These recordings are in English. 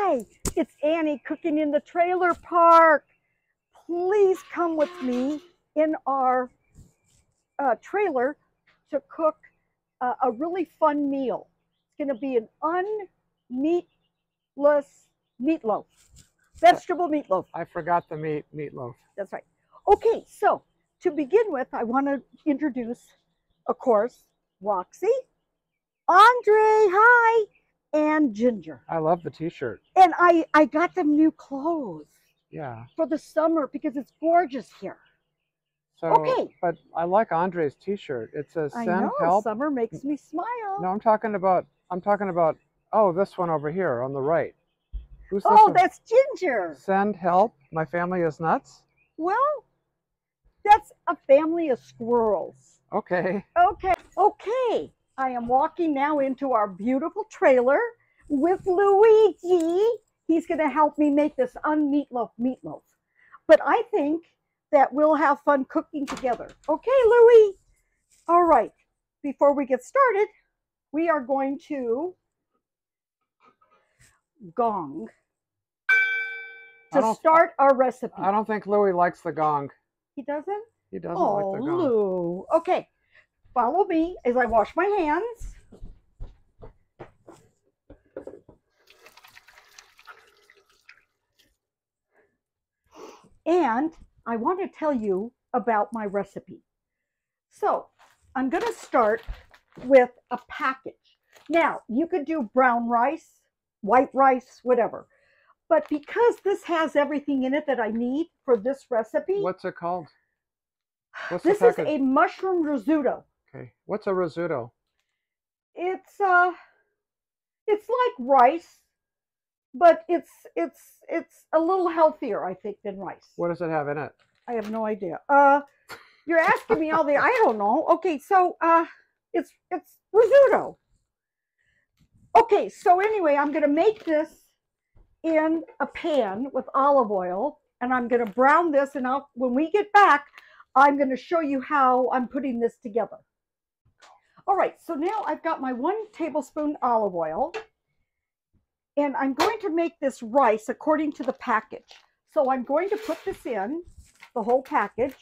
Hi, it's Annie cooking in the trailer park. Please come with me in our trailer to cook a really fun meal. It's going to be an unmeatless meatloaf, vegetable meatloaf. I forgot the meatloaf. That's right. Okay, so to begin with, I want to introduce, of course, Roxy, Andre, hi, and Ginger. I love the t-shirt. And I got them new clothes. Yeah. For the summer because it's gorgeous here. So, okay. But I like Andre's t-shirt. It says I send know, help. Summer makes me smile. No, I'm talking about, oh, this one over here on the right. Who's this Oh, one? that's Ginger. Send help. My family is nuts. Well, that's a family of squirrels. Okay. Okay. I am walking now into our beautiful trailer with Luigi. He's going to help me make this meatloaf. But I think that we'll have fun cooking together. Okay, Louie? All right. Before we get started, we are going to gong to start our recipe. I don't think Louie likes the gong. He doesn't? He doesn't like the gong. Lou. Okay. Follow me as I wash my hands. And I want to tell you about my recipe. So I'm going to start with a package. Now, you could do brown rice, white rice, whatever. But because this has everything in it that I need for this recipe. What's it called? This is a mushroom risotto. Okay. What's a risotto? It's like rice, but it's a little healthier, I think, than rice. What does it have in it? I have no idea. You're asking me all the I don't know. Okay, so it's risotto. Okay, so anyway, I'm gonna make this in a pan with olive oil, and I'm gonna brown this, and when we get back, I'm gonna show you how I'm putting this together. All right, so now I've got my 1 tablespoon olive oil, and I'm going to make this rice according to the package. So I'm going to put this in, the whole package.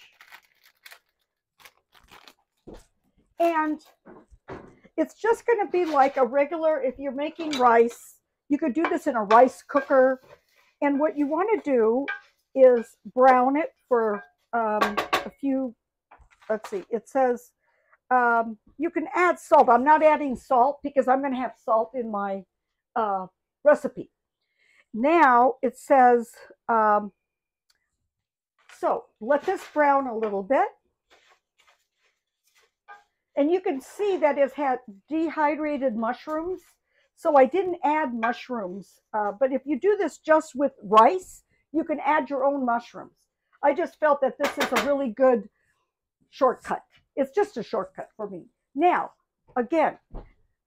And it's just going to be like a regular, if you're making rice, you could do this in a rice cooker. And what you want to do is brown it for a few, let's see, it says, you can add salt. I'm not adding salt because I'm going to have salt in my recipe. Now it says, so let this brown a little bit. And you can see that it had dehydrated mushrooms. So I didn't add mushrooms. But if you do this just with rice, you can add your own mushrooms. I just felt that this is a really good shortcut. It's just a shortcut for me. Now, again,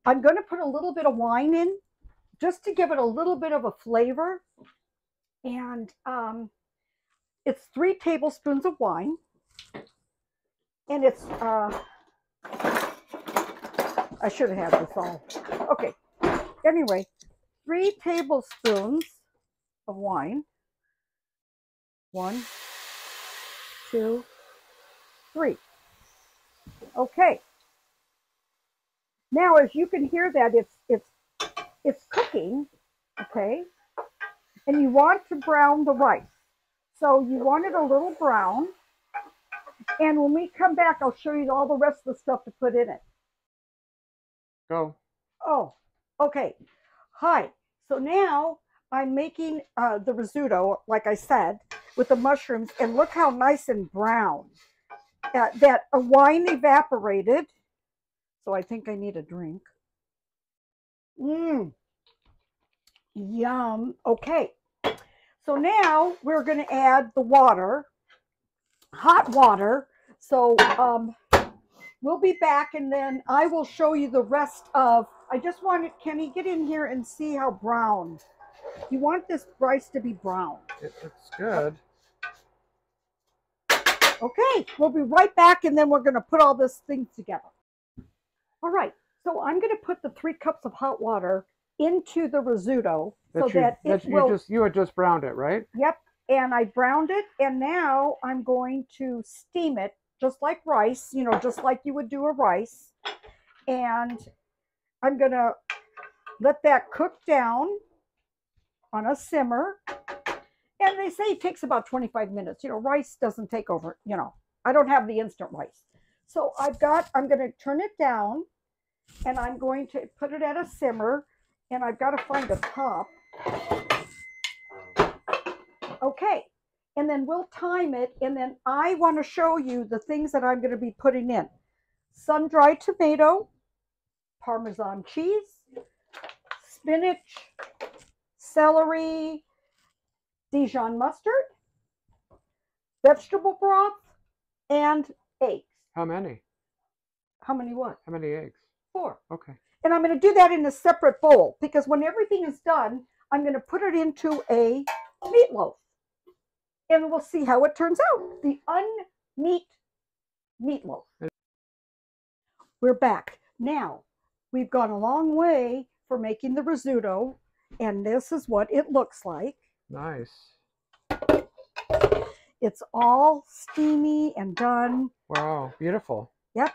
I'm going to put a little bit of wine in just to give it a little bit of a flavor. And it's 3 tablespoons of wine. And it's, I should have had this all. Okay. Anyway, 3 tablespoons of wine. 1, 2, 3. Okay. Now, as you can hear that it's cooking, okay? And you want to brown the rice. So you want it a little brown. And when we come back, I'll show you all the rest of the stuff to put in it. Go. Oh, okay. Hi. So now I'm making the risotto, like I said, with the mushrooms. And look how nice and brown. That wine evaporated. So I think I need a drink. Yum. Okay. So now we're going to add the water, hot water. So we'll be back, and then I will show you the rest of, I just wanted, Kenny, get in here and see how brown. You want this rice to be brown. It's good. Okay, we'll be right back, and then we're going to put all this thing together. All right, so I'm going to put the 3 cups of hot water into the risotto so that it will. You had just browned it, right? Yep. And I browned it, and now I'm going to steam it just like rice, just like you would do a rice. And I'm going to let that cook down on a simmer. And they say it takes about 25 minutes. Rice doesn't take over, I don't have the instant rice. So I'm going to turn it down, and I'm going to put it at a simmer, and I've got to find a top. Okay, and then we'll time it, and then I want to show you the things that I'm going to be putting in. Sun-dried tomato, Parmesan cheese, spinach, celery, Dijon mustard, vegetable broth, and eggs. How many? How many what? How many eggs? 4. Okay. And I'm going to do that in a separate bowl, because when everything is done, I'm going to put it into a meatloaf. And we'll see how it turns out. The meatloaf. We're back. Now, we've gone a long way for making the risotto, and this is what it looks like. Nice. It's all steamy and done. Wow, beautiful. Yep.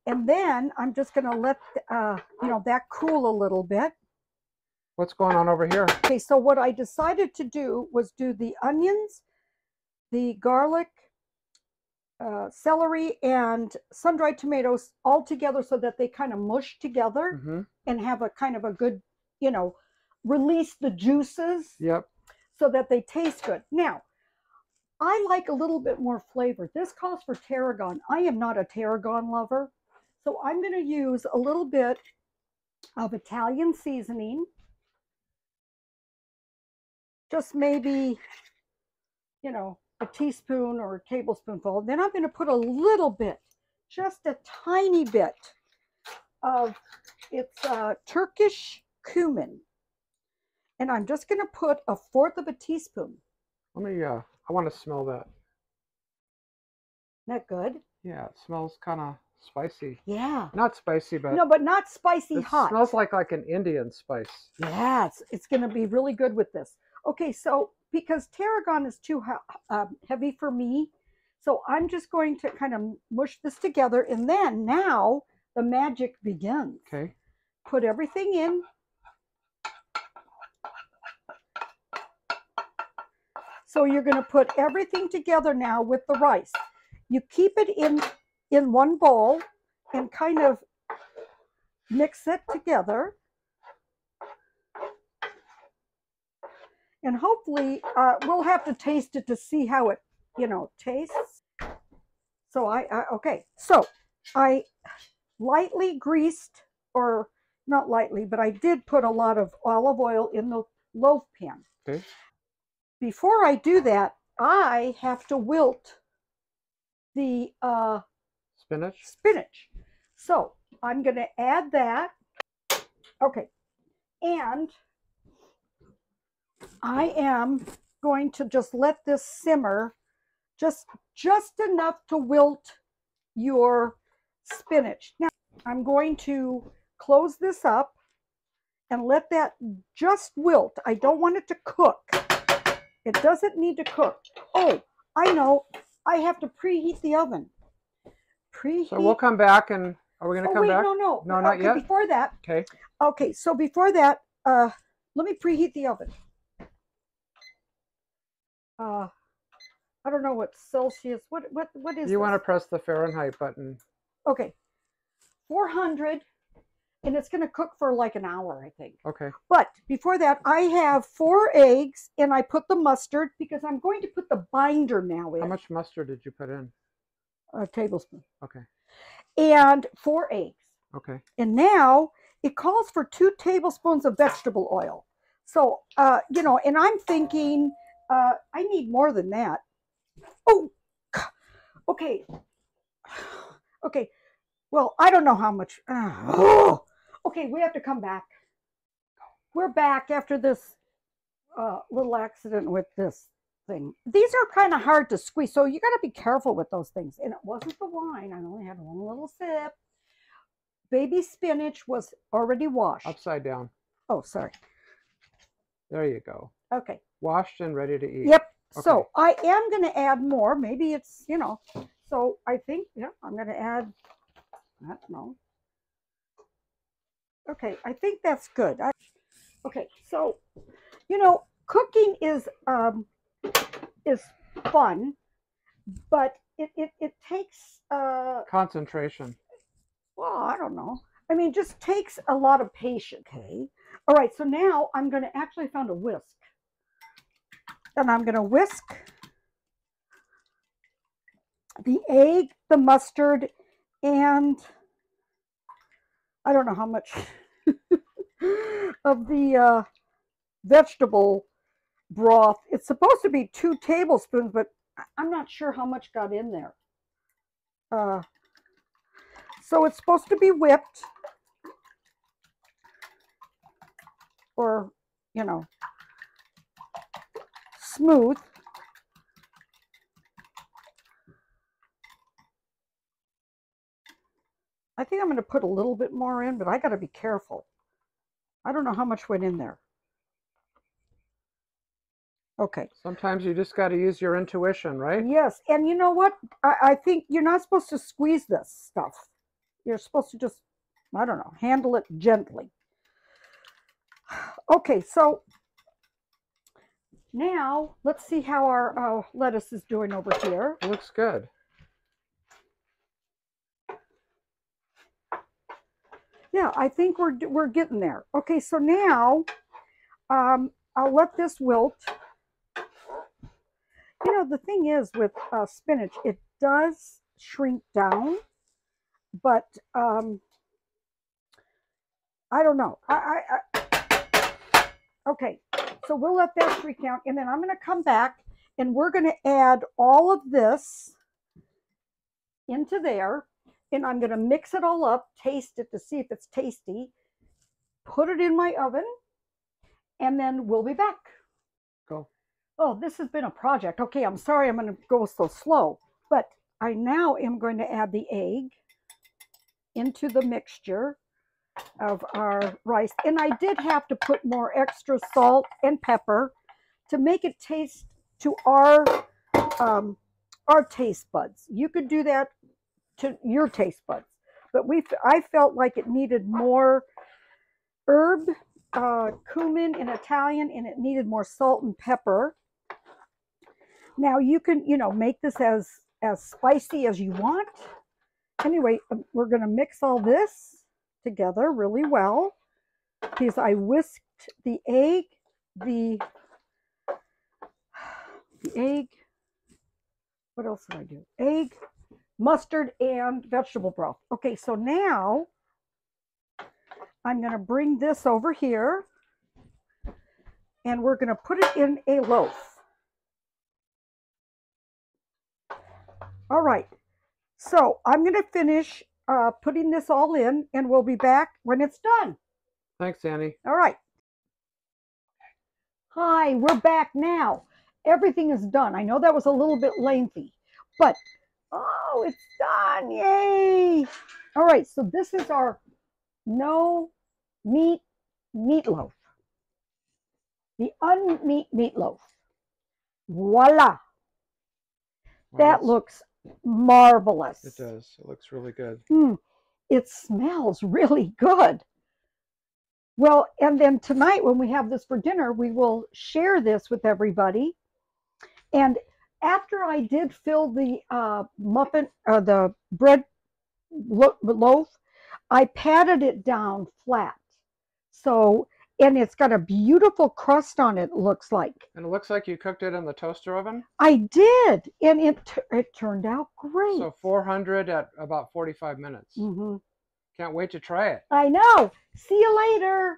And then I'm just going to let that cool a little bit. What's going on over here? Okay, so what I decided to do was do the onions, the garlic, celery, and sun-dried tomatoes all together so that they kind of mush together and have a kind of a good, release the juices. Yep. So that they taste good. Now, I like a little bit more flavor. This calls for tarragon. I am not a tarragon lover. So I'm going to use a little bit of Italian seasoning. Just maybe, a teaspoon or a tablespoonful. Then I'm going to put a little bit, just a tiny bit of, it's Turkish cumin. And I'm just going to put 1/4 of a teaspoon. Let me, I want to smell that. Isn't that good? Yeah, it smells kind of spicy. Yeah. Not spicy, but... No, but not spicy hot. It smells like an Indian spice. Yeah, it's going to be really good with this. Okay, so because tarragon is too heavy for me, so I'm just going to kind of mush this together, and then now the magic begins. Okay. Put everything in. So you're going to put everything together now with the rice. You keep it in one bowl and kind of mix it together. And hopefully we'll have to taste it to see how it, tastes. So okay. So I lightly greased, or not lightly, but I did put a lot of olive oil in the loaf pan. Okay. Before I do that, I have to wilt the spinach. So I'm going to add that. Okay. And I am going to just let this simmer just enough to wilt your spinach. Now I'm going to close this up and let that just wilt. I don't want it to cook. It doesn't need to cook. Oh, I know. I have to preheat the oven. Preheat. So we'll come back, and are we going to come back? No, not yet. Before that. Okay. Okay, so before that, let me preheat the oven. I don't know what Celsius. What is? You want to press the Fahrenheit button. Okay. 400. And it's going to cook for like an hour, I think. Okay. But before that, I have 4 eggs, and I put the mustard because I'm going to put the binder now in. How much mustard did you put in? A tablespoon. Okay. And 4 eggs. Okay. And now it calls for 2 tablespoons of vegetable oil. So, and I'm thinking I need more than that. Oh, okay. Okay. Well, I don't know how much. Okay, we have to come back. We're back after this little accident with this thing. These are kind of hard to squeeze, so you got to be careful with those things. And it wasn't the wine. I only had one little sip. Baby spinach was already washed. Upside down. Oh, sorry. There you go. Okay. Washed and ready to eat. Yep. Okay. So I am going to add more. Maybe it's, you know, so I think, yeah, I'm going to add, I don't know. Okay, I think that's good. Okay, so, you know, cooking is fun, but it takes, concentration. well, I don't know. I mean, just takes a lot of patience. Okay. All right, so now I'm going to actually found a whisk. And I'm going to whisk the egg, the mustard, and I don't know how much of the vegetable broth. It's supposed to be 2 tablespoons, but I'm not sure how much got in there. So it's supposed to be whipped, or, you know, smooth. I think I'm going to put a little bit more in, but I got to be careful. I don't know how much went in there. Okay. Sometimes you just got to use your intuition, right? Yes, and you know what? I think you're not supposed to squeeze this stuff. You're supposed to just, I don't know, handle it gently. Okay, so now let's see how our lettuce is doing over here. It looks good. Yeah, I think we're getting there. Okay, so now I'll let this wilt. You know, the thing is with spinach, it does shrink down, but I don't know. Okay, so we'll let that shrink down, and then I'm going to come back, and we're going to add all of this into there, and I'm going to mix it all up, taste it to see if it's tasty, put it in my oven, and then we'll be back. Go. Oh, this has been a project. Okay, I'm sorry I'm going to go so slow, but I now am going to add the egg into the mixture of our rice. And I did have to put more extra salt and pepper to make it taste to our taste buds. You could do that to your taste buds, but I felt like it needed more herb, cumin and Italian, and it needed more salt and pepper. Now you can, you know, make this as spicy as you want. Anyway, we're going to mix all this together really well, because I whisked the egg, the egg, what else did I do? Egg, mustard, and vegetable broth. Okay, so now I'm going to bring this over here, and we're going to put it in a loaf. All right, so I'm going to finish putting this all in, and we'll be back when it's done. Thanks, Annie. All right. Hi, we're back now. Everything is done. I know that was a little bit lengthy, but oh, it's done. Yay. All right, so this is our no meat meatloaf. The unmeat meatloaf. Voila. That looks marvelous. It does. It looks really good. It smells really good. Well, and then tonight when we have this for dinner, we will share this with everybody. And after I did fill the muffin, the bread loaf, I patted it down flat. So, and it's got a beautiful crust on it, looks like. And it looks like you cooked it in the toaster oven? I did, and it turned out great. So 400 at about 45 minutes. Mm-hmm. Can't wait to try it. I know. See you later.